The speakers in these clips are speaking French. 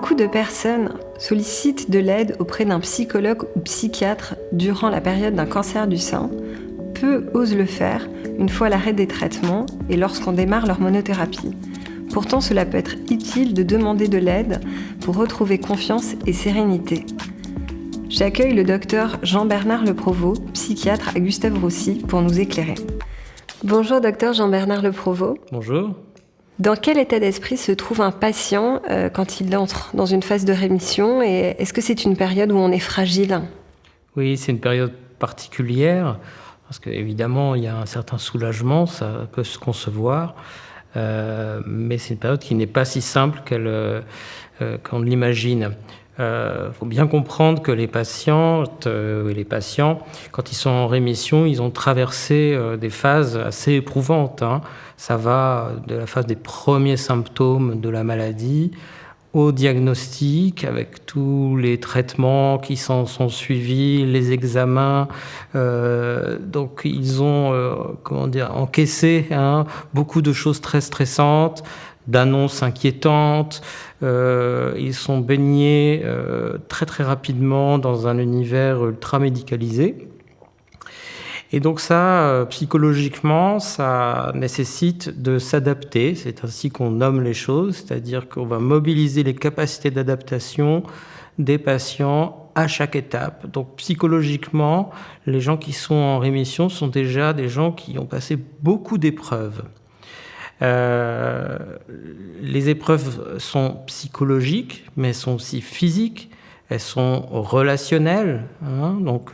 beaucoup de personnes sollicitent de l'aide auprès d'un psychologue ou psychiatre durant la période d'un cancer du sein, peu osent le faire une fois l'arrêt des traitements et lorsqu'on démarre leur monothérapie. Pourtant, cela peut être utile de demander de l'aide pour retrouver confiance et sérénité. J'accueille le docteur Jean-Bernard Leprovost, psychiatre à Gustave-Roussy, pour nous éclairer. Bonjour docteur Jean-Bernard Leprovost. Bonjour. Dans quel état d'esprit se trouve un patient quand il entre dans une phase de rémission et est-ce que c'est une période où on est fragile ? Oui, c'est une période particulière parce qu'évidemment, il y a un certain soulagement, ça peut se concevoir, mais c'est une période qui n'est pas si simple qu'on l'imagine. Faut bien comprendre que les patientes et les patients, quand ils sont en rémission, ils ont traversé des phases assez éprouvantes. Ça va de la phase des premiers symptômes de la maladie au diagnostic, avec tous les traitements qui s'en sont suivis, les examens. Donc ils ont encaissé beaucoup de choses très stressantes, d'annonces inquiétantes. Ils sont baignés très très rapidement dans un univers ultra médicalisé. Et donc ça, psychologiquement, ça nécessite de s'adapter. C'est ainsi qu'on nomme les choses, c'est-à-dire qu'on va mobiliser les capacités d'adaptation des patients à chaque étape. Donc psychologiquement, les gens qui sont en rémission sont déjà des gens qui ont passé beaucoup d'épreuves. Les épreuves sont psychologiques, mais sont aussi physiques. Elles sont relationnelles, donc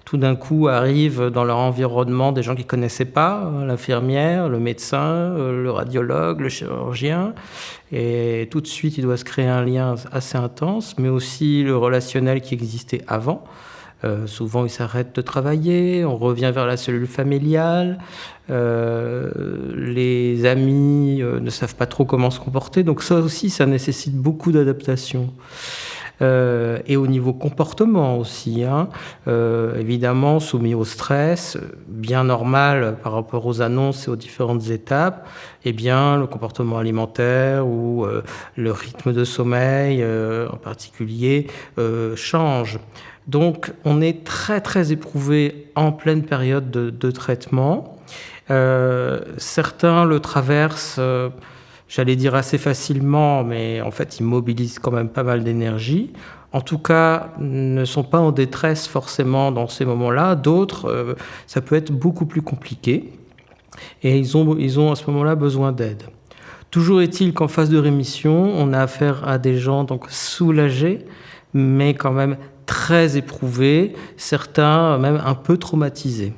tout d'un coup arrivent dans leur environnement des gens qu'ils ne connaissaient pas, l'infirmière, le médecin, le radiologue, le chirurgien, et tout de suite il doit se créer un lien assez intense, mais aussi le relationnel qui existait avant. Souvent ils s'arrêtent de travailler, on revient vers la cellule familiale, les amis ne savent pas trop comment se comporter, donc ça aussi ça nécessite beaucoup d'adaptation. Et au niveau comportement aussi, évidemment soumis au stress, bien normal par rapport aux annonces et aux différentes étapes, eh bien le comportement alimentaire ou le rythme de sommeil en particulier change. Donc on est très très éprouvé en pleine période de traitement. Certains le traversent j'allais dire assez facilement, mais en fait, ils mobilisent quand même pas mal d'énergie. En tout cas, ne sont pas en détresse forcément dans ces moments-là. D'autres, ça peut être beaucoup plus compliqué. Et ils ont à ce moment-là besoin d'aide. Toujours est-il qu'en phase de rémission, on a affaire à des gens donc soulagés, mais quand même très éprouvés, certains même un peu traumatisés.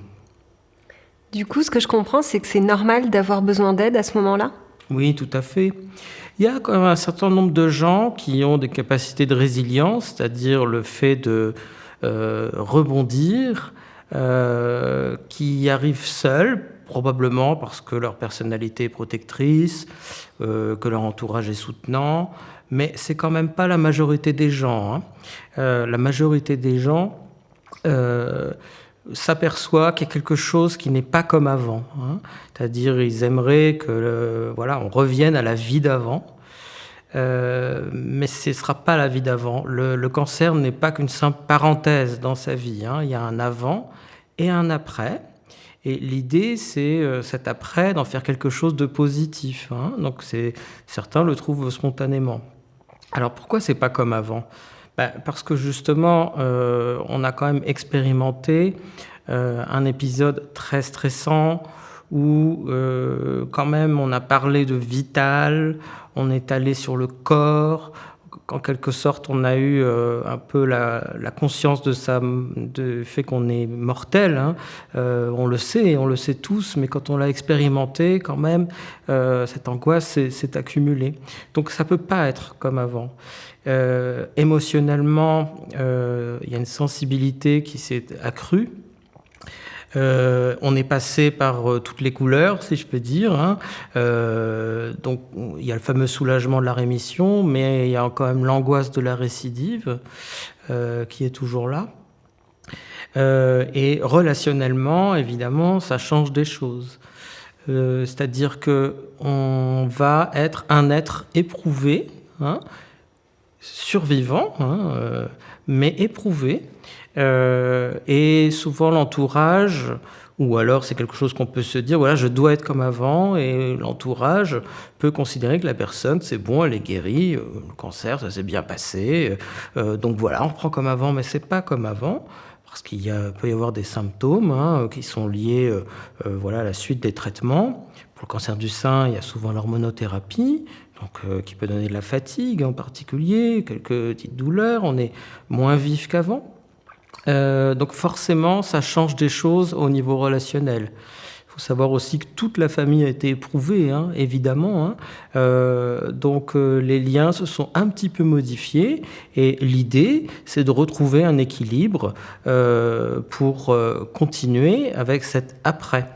Du coup, ce que je comprends, c'est que c'est normal d'avoir besoin d'aide à ce moment-là ? Oui, tout à fait. Il y a quand même un certain nombre de gens qui ont des capacités de résilience, c'est-à-dire le fait de rebondir, qui arrivent seuls, probablement parce que leur personnalité est protectrice, que leur entourage est soutenant, mais c'est quand même pas la majorité des gens. La majorité des gens s'aperçoit qu'il y a quelque chose qui n'est pas comme avant. C'est-à-dire, ils aimeraient que on revienne à la vie d'avant, mais ce ne sera pas la vie d'avant. Le cancer n'est pas qu'une simple parenthèse dans sa vie. Il y a un avant et un après. Et l'idée, c'est cet après d'en faire quelque chose de positif. Donc, certains le trouvent spontanément. Alors, pourquoi c'est pas comme avant ? Parce que justement, on a quand même expérimenté un épisode très stressant où quand même on a parlé de vital, on est allé sur le corps, en quelque sorte on a eu un peu la conscience du fait qu'on est mortel, on le sait tous, mais quand on l'a expérimenté quand même, cette angoisse s'est accumulée. Donc ça peut pas être comme avant. Émotionnellement, il y a une sensibilité qui s'est accrue. On est passé par toutes les couleurs, si je peux dire. Donc, il y a le fameux soulagement de la rémission, mais il y a quand même l'angoisse de la récidive qui est toujours là. Et relationnellement, évidemment, ça change des choses. C'est-à-dire qu'on va être un être éprouvé, survivant, mais éprouvé. Et souvent l'entourage, ou alors c'est quelque chose qu'on peut se dire, voilà, je dois être comme avant, et l'entourage peut considérer que la personne, c'est bon, elle est guérie, le cancer, ça s'est bien passé, donc voilà, on reprend comme avant, mais c'est pas comme avant, parce qu'il peut y avoir des symptômes qui sont liés à la suite des traitements. Pour le cancer du sein, il y a souvent l'hormonothérapie, donc, qui peut donner de la fatigue en particulier, quelques petites douleurs, on est moins vif qu'avant. Donc forcément, ça change des choses au niveau relationnel. Il faut savoir aussi que toute la famille a été éprouvée, évidemment. Donc les liens se sont un petit peu modifiés et l'idée, c'est de retrouver un équilibre pour continuer avec cet après.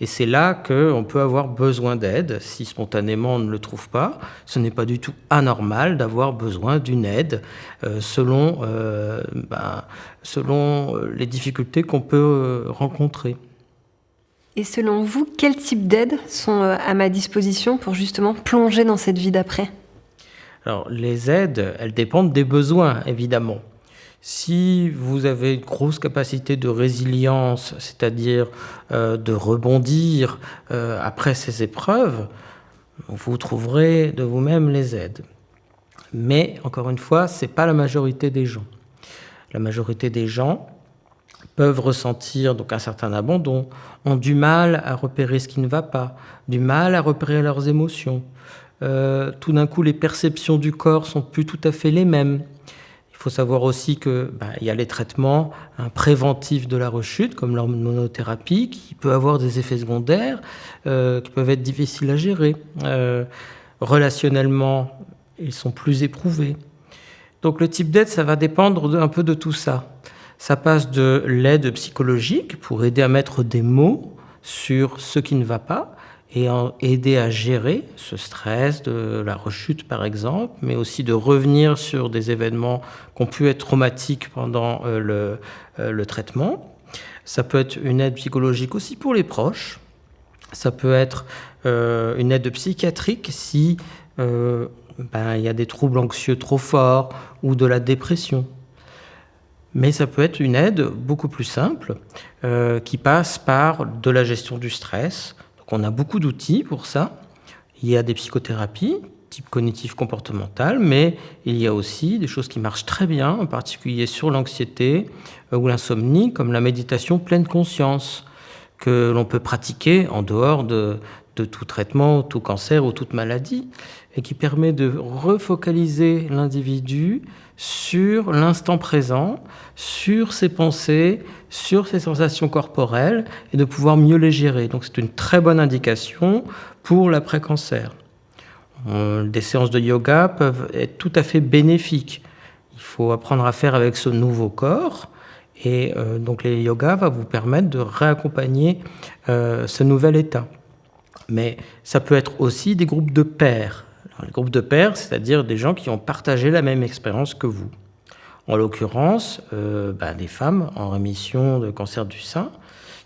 Et c'est là qu'on peut avoir besoin d'aide. Si spontanément on ne le trouve pas, ce n'est pas du tout anormal d'avoir besoin d'une aide selon les difficultés qu'on peut rencontrer. Et selon vous, quel type d'aides sont à ma disposition pour justement plonger dans cette vie d'après ? Alors, les aides, elles dépendent des besoins, évidemment. Si vous avez une grosse capacité de résilience, c'est-à-dire de rebondir après ces épreuves, vous trouverez de vous-même les aides. Mais, encore une fois, ce n'est pas la majorité des gens. La majorité des gens peuvent ressentir donc un certain abandon, ont du mal à repérer ce qui ne va pas, du mal à repérer leurs émotions. Tout d'un coup, les perceptions du corps sont plus tout à fait les mêmes. Il faut savoir aussi qu'il y a les traitements préventifs de la rechute, comme l'hormonothérapie, qui peut avoir des effets secondaires qui peuvent être difficiles à gérer. Relationnellement, ils sont plus éprouvés. Donc le type d'aide, ça va dépendre un peu de tout ça. Ça passe de l'aide psychologique pour aider à mettre des mots sur ce qui ne va pas et aider à gérer ce stress de la rechute par exemple, mais aussi de revenir sur des événements qui ont pu être traumatiques pendant le traitement. Ça peut être une aide psychologique aussi pour les proches. Ça peut être une aide psychiatrique si il y a des troubles anxieux trop forts ou de la dépression. Mais ça peut être une aide beaucoup plus simple qui passe par de la gestion du stress. Donc on a beaucoup d'outils pour ça. Il y a des psychothérapies type cognitif-comportemental, mais il y a aussi des choses qui marchent très bien, en particulier sur l'anxiété ou l'insomnie, comme la méditation pleine conscience, que l'on peut pratiquer en dehors de tout traitement, tout cancer ou toute maladie, et qui permet de refocaliser l'individu sur l'instant présent, sur ses pensées, sur ses sensations corporelles, et de pouvoir mieux les gérer. Donc c'est une très bonne indication pour l'après-cancer. Des séances de yoga peuvent être tout à fait bénéfiques. Il faut apprendre à faire avec ce nouveau corps, et donc les yogas vont vous permettre de réaccompagner ce nouvel état. Mais ça peut être aussi des groupes de pairs. Alors, les groupes de pairs, c'est-à-dire des gens qui ont partagé la même expérience que vous. En l'occurrence, des femmes en rémission de cancer du sein.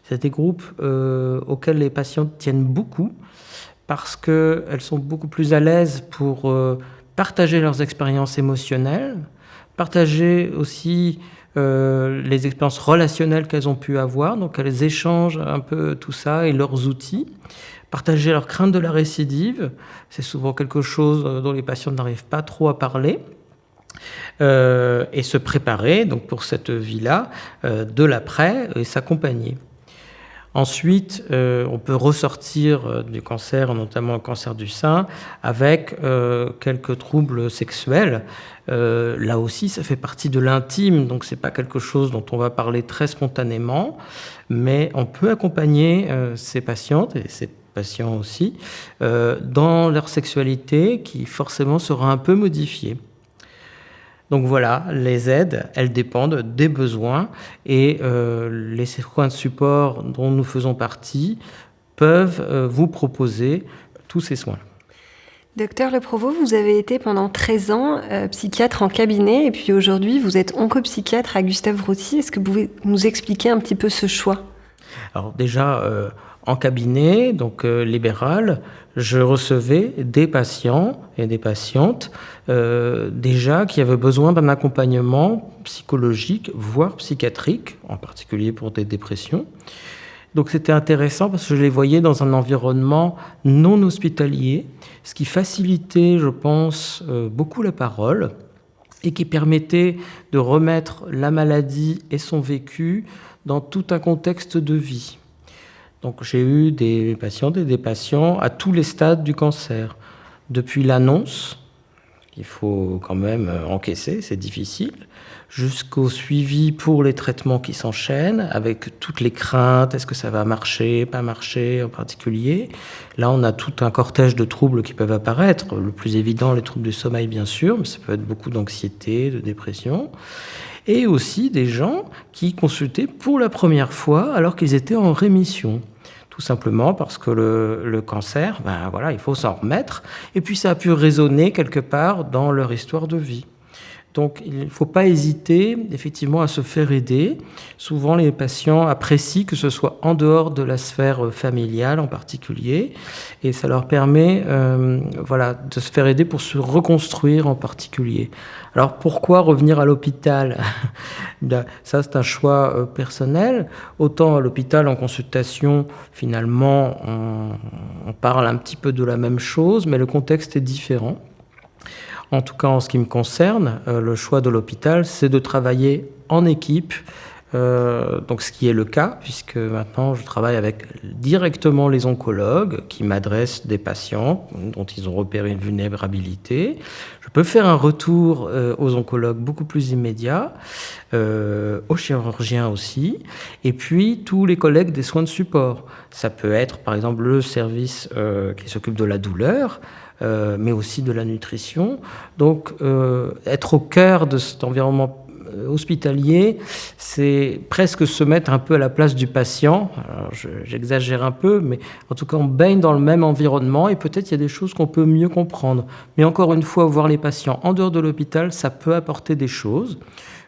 C'est des groupes auxquels les patientes tiennent beaucoup parce qu'elles sont beaucoup plus à l'aise pour partager leurs expériences émotionnelles, partager aussi les expériences relationnelles qu'elles ont pu avoir. Donc elles échangent un peu tout ça et leurs outils. Partager leur crainte de la récidive, c'est souvent quelque chose dont les patients n'arrivent pas trop à parler. Et se préparer donc, pour cette vie-là, de l'après, et s'accompagner. Ensuite, on peut ressortir du cancer, notamment le cancer du sein, avec quelques troubles sexuels. Là aussi, ça fait partie de l'intime, donc ce n'est pas quelque chose dont on va parler très spontanément, mais on peut accompagner ces patientes et ces patients aussi dans leur sexualité qui forcément sera un peu modifiée. Donc voilà, les aides, elles dépendent des besoins et les soins de support dont nous faisons partie peuvent vous proposer tous ces soins. Docteur Le Provost, vous avez été pendant 13 ans psychiatre en cabinet et puis aujourd'hui vous êtes oncopsychiatre à Gustave Roussy. Est-ce que vous pouvez nous expliquer un petit peu ce choix ? Alors déjà, En cabinet, donc libéral, je recevais des patients et des patientes déjà qui avaient besoin d'un accompagnement psychologique, voire psychiatrique, en particulier pour des dépressions. Donc c'était intéressant parce que je les voyais dans un environnement non hospitalier, ce qui facilitait, je pense, beaucoup la parole et qui permettait de remettre la maladie et son vécu dans tout un contexte de vie. Donc j'ai eu des patientes et des patients à tous les stades du cancer, depuis l'annonce, qu'il faut quand même encaisser, c'est difficile, jusqu'au suivi pour les traitements qui s'enchaînent, avec toutes les craintes, est-ce que ça va marcher, pas marcher en particulier. Là, on a tout un cortège de troubles qui peuvent apparaître. Le plus évident, les troubles du sommeil, bien sûr, mais ça peut être beaucoup d'anxiété, de dépression. Et aussi des gens qui consultaient pour la première fois alors qu'ils étaient en rémission. Tout simplement parce que le cancer, il faut s'en remettre. Et puis ça a pu résonner quelque part dans leur histoire de vie. Donc il ne faut pas hésiter effectivement à se faire aider. Souvent les patients apprécient que ce soit en dehors de la sphère familiale en particulier. Et ça leur permet de se faire aider pour se reconstruire en particulier. Alors pourquoi revenir à l'hôpital ? Ça c'est un choix personnel. Autant à l'hôpital en consultation, finalement on parle un petit peu de la même chose, mais le contexte est différent. En tout cas, en ce qui me concerne, le choix de l'hôpital, c'est de travailler en équipe, donc ce qui est le cas, puisque maintenant je travaille avec directement les oncologues qui m'adressent des patients dont ils ont repéré une vulnérabilité. Je peux faire un retour aux oncologues beaucoup plus immédiat, aux chirurgiens aussi, et puis tous les collègues des soins de support. Ça peut être par exemple le service qui s'occupe de la douleur, mais aussi de la nutrition. Donc, être au cœur de cet environnement hospitalier, c'est presque se mettre un peu à la place du patient. Alors, j'exagère un peu, mais en tout cas, on baigne dans le même environnement et peut-être il y a des choses qu'on peut mieux comprendre. Mais encore une fois, voir les patients en dehors de l'hôpital, ça peut apporter des choses.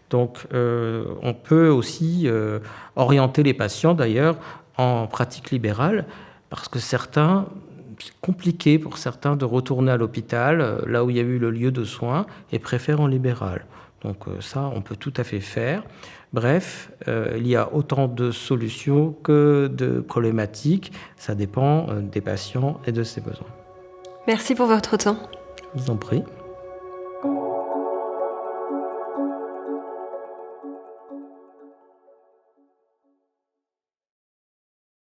Donc, on peut aussi orienter les patients, d'ailleurs, en pratique libérale, parce que c'est compliqué pour certains de retourner à l'hôpital, là où il y a eu le lieu de soins, et préfèrent en libéral. Donc ça, on peut tout à fait faire. Bref, il y a autant de solutions que de problématiques. Ça dépend des patients et de ses besoins. Merci pour votre temps. Je vous en prie.